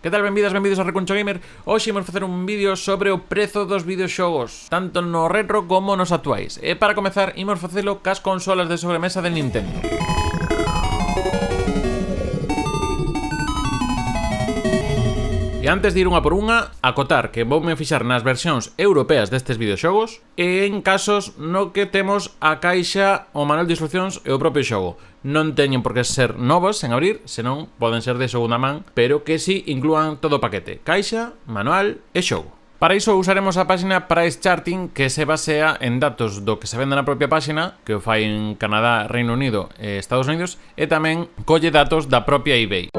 Que tal, benvidas a Recuncho Gamer? Hoxe imos facer un vídeo sobre o prezo dos videoxogos, tanto no retro como nos actuais. E para comezar, imos facelo cas consolas de sobremesa de Nintendo. E antes de ir unha por unha, acotar que voume fixar nas versións europeas destes videoxogos e en casos no que temos a caixa, o manual de instruccións e o propio xogo. Non teñen por que ser novos en abrir, senón poden ser de segunda man, pero que si inclúan todo o paquete: caixa, manual e xogo. Para iso usaremos a páxina Price Charting, que se basea en datos do que se vende na propia páxina, que o fai en Canadá, Reino Unido e Estados Unidos, e tamén colle datos da propia eBay.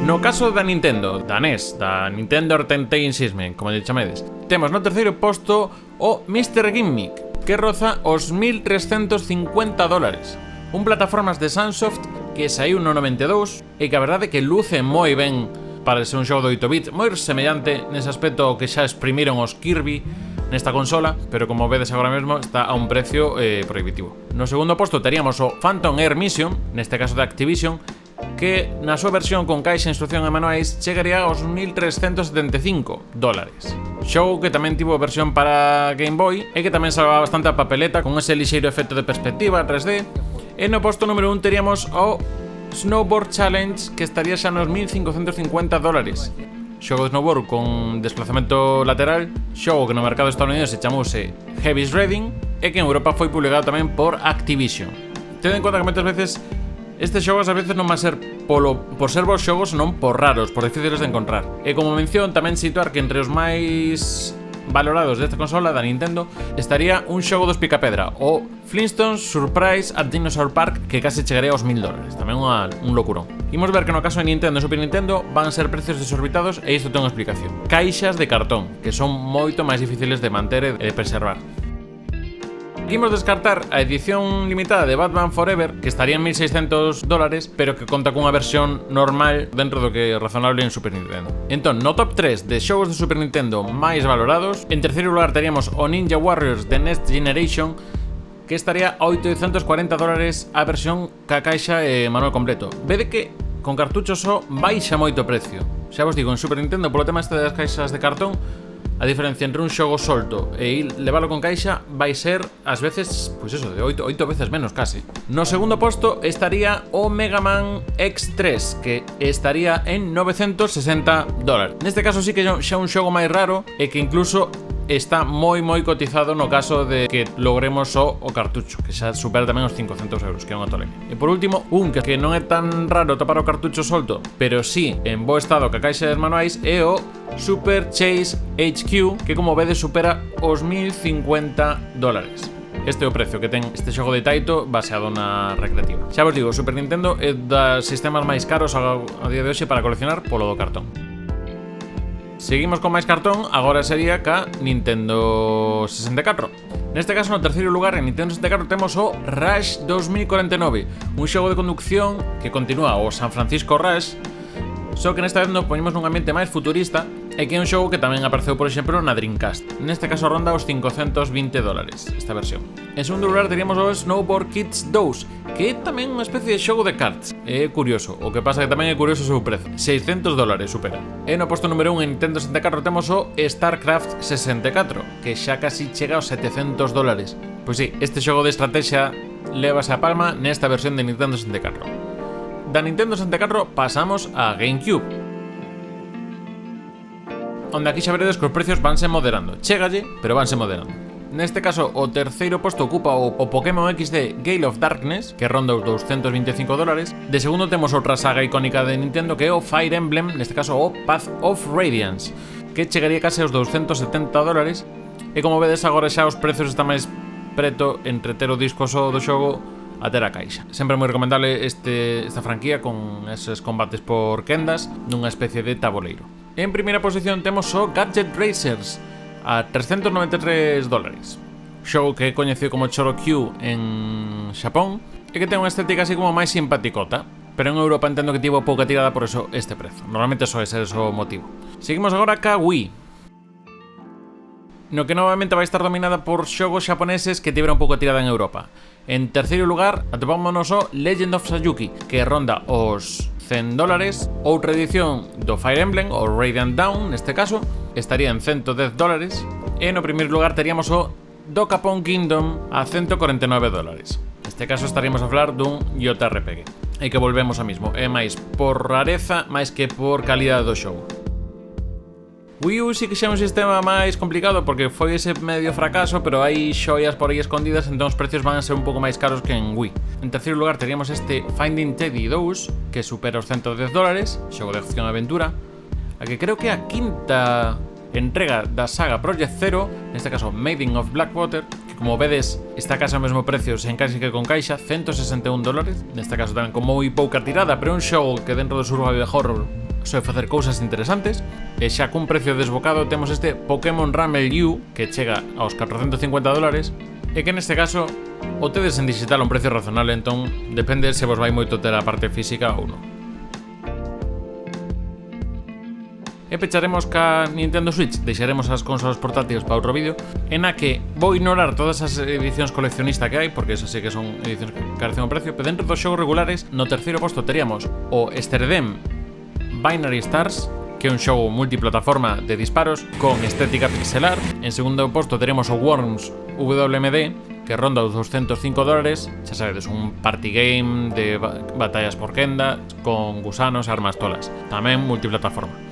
No caso da Nintendo, da NES, da Nintendo Entertainment System, como lle chamedes, temos no terceiro posto o Mr. Gimmick, que roza os $1.350. Un plataformas de Sunsoft que saiu no 92 e que a verdade que luce moi ben para ser un xogo de 8 bits, moi semellante nese aspecto ao que xa exprimiron os Kirby nesta consola, pero como vedes agora mesmo está a un precio prohibitivo. No segundo posto teríamos o Phantom Air Mission, neste caso de Activision, que na súa versión con caixa, instrucción e manuais chegaría aos $1.375. Xogo que tamén tivo versión para Game Boy e que tamén salvaba bastante a papeleta con ese lixeiro efecto de perspectiva 3D. E no posto número 1 teríamos o Snowboard Challenge, que estaría xa nos $1.550. Xogo de snowboard con desplazamento lateral, xogo que no mercado estadounidense chamouse Heavy Shredding e que en Europa foi publicado tamén por Activision. Ten en conta que moitas veces estes xogos a veces non van ser por ser bons xogos, non por raros, por difíciles de encontrar. E como mención, tamén situar que entre os máis valorados desta consola da Nintendo estaría un xogo dos Picapedra, o Flintstones Surprise at Dinosaur Park, que case chegaría aos $1.000. Tamén un locurón. Imos ver que no caso de Nintendo e Super Nintendo van ser precios desorbitados, e isto ten unha explicación. Caixas de cartón, que son moito máis difíciles de manter e de preservar. Imos descartar a edición limitada de Batman Forever, que estaría en $1.600, pero que conta cunha versión normal dentro do que é razonable en Super Nintendo. Entón, no top 3 de xogos de Super Nintendo máis valorados, en terceiro lugar teríamos o Ninja Warriors The Next Generation, que estaría a $840 a versión ca caixa e manual completo. Vede que con cartuchos só baixa moito o precio. Xa vos digo, en Super Nintendo, polo tema este das caixas de cartón, a diferencia entre un xogo solto e leválo con caixa vai ser, ás veces, pois eso, de 8 veces menos case. No segundo posto estaría o Mega Man X3, que estaría en $960. Neste caso sí que xa un xogo máis raro e que incluso está moi cotizado no caso de que logremos o cartucho, que xa supera tamén os €500, que é unha tolemia. E por último, un que non é tan raro topar o cartucho solto, pero sí en bo estado ca caixa de manuais, é o Super Chase HQ, que como vedes supera os $1.050. Este é o precio que ten este xogo de Taito baseado na recreativa. Xa vos digo, Super Nintendo é dos sistemas máis caros a día de hoxe para coleccionar polo do cartón. Seguimos con máis cartón, agora sería ca Nintendo 64. Neste caso, no terceiro lugar, en Nintendo 64 temos o Rush 2049, un xogo de conducción que continúa o San Francisco Rush, só que nesta vez nos poñemos nun ambiente máis futurista e que é un xogo que tamén apareceu, por exemplo, na Dreamcast. Neste caso ronda os $520 esta versión. En segundo lugar teríamos o Snowboard Kids 2, que é tamén unha especie de xogo de karts. É curioso, o que pasa que tamén é curioso o seu prezo. $600 supera. E no posto número 1 en Nintendo 64 temos o StarCraft 64, que xa casi chega aos $700. Pois sí, este xogo de estrategia lévase a palma nesta versión de Nintendo 64. Da Nintendo 64 pasamos a GameCube, onde aquí xa veredes que os precios vanse moderando. Chégalle, pero vanse moderando. Neste caso, o terceiro posto ocupa o Pokémon XD Gale of Darkness, que ronda os $225. De segundo temos outra saga icónica de Nintendo, que é o Fire Emblem, neste caso o Path of Radiance, que chegaría case aos $270. E como vedes agora xa os precios están máis preto entre ter o disco só do xogo a ter a caixa. Sempre moi recomendable esta franquía con eses combates por quendas nunha especie de tabuleiro. En primeira posición temos o Gadget Racers a $393. Xogo que é coñecido como Chorokyu en Xapón e que ten unha estética así como máis simpaticota, pero en Europa entendo que tivo pouca tirada, por eso este prezo. Normalmente soe ser ese o motivo. Seguimos agora ca Wii, no que novamente vai estar dominada por xogos xaponeses que tiveron pouco tirada en Europa. En terceiro lugar, atopámonos o Legend of Sayuki, que ronda os 100 dólares. Outra edición do Fire Emblem, o Radiant Dawn, neste caso, estaría en 110 dólares. E no primeiro lugar teríamos o Dokapon Kingdom a 149 dólares. Neste caso estaríamos a falar dun JRPG. E que volvemos a mismo, é máis por rareza máis que por calidade do xogo. Wii U sí que xa é un sistema máis complicado porque foi ese medio fracaso, pero hai xoias por aí escondidas, entón os precios van a ser un pouco máis caros que en Wii. En terceiro lugar teríamos este Finding Teddy 2, que supera os 110 dólares, xogo de acción e aventura, a que creo que é a quinta entrega da saga Project Zero, neste caso Maiden of Blackwater, que como vedes está case ao mesmo precio sen casi que con caixa, 161 dólares, neste caso tamén con moi pouca tirada, pero é un xogo que dentro do survival horror soe facer cousas interesantes. E xa cun precio desbocado temos este Pokémon Rumble U, que chega aos 450 dólares, e que neste caso o tedes en digital a un precio razonable, entón depende se vos vai moito ter a parte física ou non. E pecharemos ca Nintendo Switch, deixaremos as consolas portátiles para outro vídeo, en a que vou ignorar todas as edicións coleccionista que hai, porque esas sí que son edicións que carecen o precio, pero dentro dos xogos regulares, no terceiro posto teríamos o Sterdem Binary Stars, que é un xogo multiplataforma de disparos con estética pixelar. En segundo posto teremos o Worms WMD, que ronda os 205 dólares, xa sabedes, un party game de batallas por quenda con gusanos e armas tolas, tamén multiplataforma.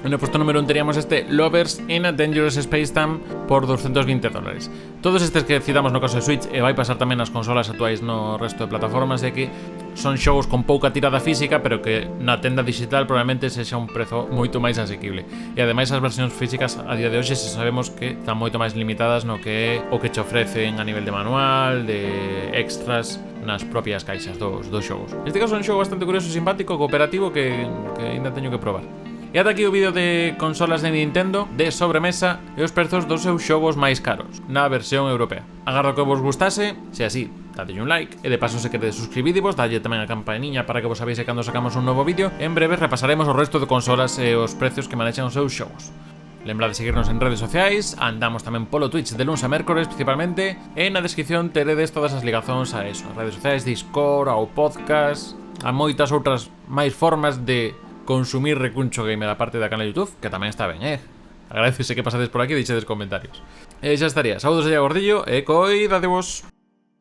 En el puesto número 1 teríamos este Lovers in a Dangerous Space Time por 220 dólares. Todos estes que citamos no caso de Switch e vai pasar tamén nas consolas actuais no resto de plataformas, é que son xogos con pouca tirada física, pero que na tenda digital probablemente sexa un prezo moito máis asequible. E ademais as versións físicas a día de hoxe se sabemos que están moito máis limitadas no que é o que che ofrecen a nivel de manual, de extras nas propias caixas dos xogos. Neste caso é un xogo bastante curioso, simpático, cooperativo que ainda teño que probar. E ata aquí o vídeo de consolas de Nintendo de sobremesa e os prezos dos seus xogos máis caros na versión europea. Agardo que vos gustase, se así, dadelle un like e de paso se queredes suscribidivos, dalle tamén a campaniña para que vos aviese cando sacamos un novo vídeo. En breve repasaremos o resto de consolas e os precios que manexan os seus xogos. Lembrade de seguirnos en redes sociais, andamos tamén polo Twitch de luns a mércores principalmente, e na descripción teredes todas as ligazóns a eso, as redes sociais, Discord, ao podcast, a moitas outras máis formas de consumir recuncho gamer a parte da canal de YouTube, que tamén está ben, Agradecese que pasades por aquí e deixedes comentarios. E xa estaría, saúdos aí a Gordillo e coidadevos.